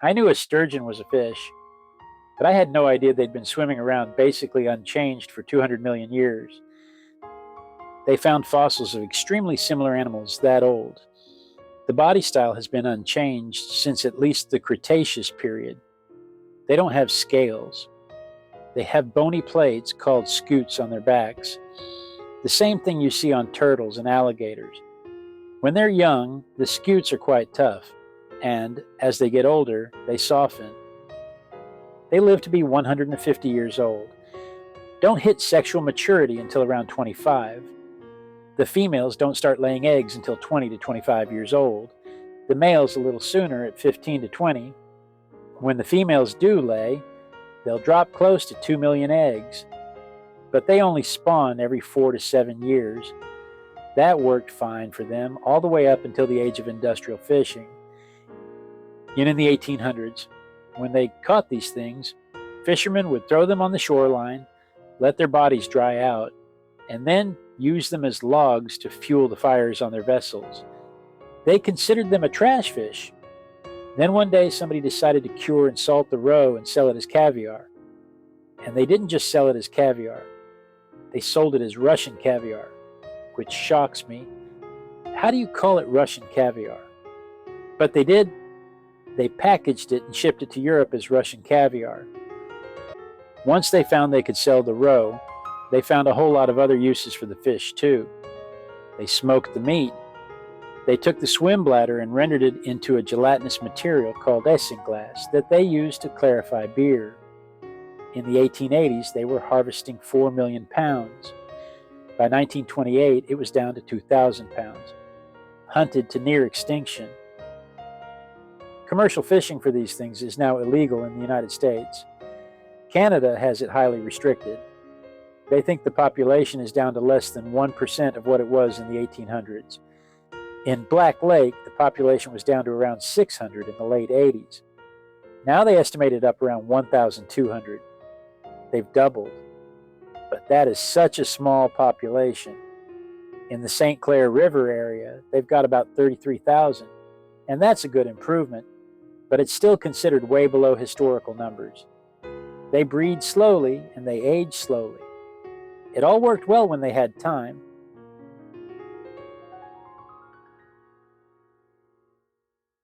I knew a sturgeon was a fish, but I had no idea they'd been swimming around basically unchanged for 200 million years. They found fossils of extremely similar animals that old. The body style has been unchanged since at least the Cretaceous period. They don't have scales. They have bony plates called scutes on their backs, the same thing you see on turtles and alligators. When they're young, the scutes are quite tough, and as they get older, they soften. They live to be 150 years old. Don't hit sexual maturity until around 25. The females don't start laying eggs until 20 to 25 years old. The males a little sooner at 15 to 20. When the females do lay, they'll drop close to 2 million eggs, but they only spawn every 4 to 7 years. That worked fine for them all the way up until the age of industrial fishing. In the 1800s, when they caught these things, fishermen would throw them on the shoreline, let their bodies dry out, and then use them as logs to fuel the fires on their vessels. They considered them a trash fish. Then one day somebody decided to cure and salt the roe and sell it as caviar. And they didn't just sell it as caviar. They sold it as Russian caviar, which shocks me. How do you call it Russian caviar? But they did. They packaged it and shipped it to Europe as Russian caviar. Once they found they could sell the roe, they found a whole lot of other uses for the fish too. They smoked the meat. They took the swim bladder and rendered it into a gelatinous material called isinglass that they used to clarify beer. In the 1880s, they were harvesting 4 million pounds. By 1928, it was down to 2,000 pounds, hunted to near extinction. Commercial fishing for these things is now illegal in the United States. Canada has it highly restricted. They think the population is down to less than 1% of what it was in the 1800s. In Black Lake, the population was down to around 600 in the late 80s. Now they estimate it up around 1,200. They've doubled. But that is such a small population. In the St. Clair River area, they've got about 33,000. And that's a good improvement, but it's still considered way below historical numbers. They breed slowly and they age slowly. It all worked well when they had time.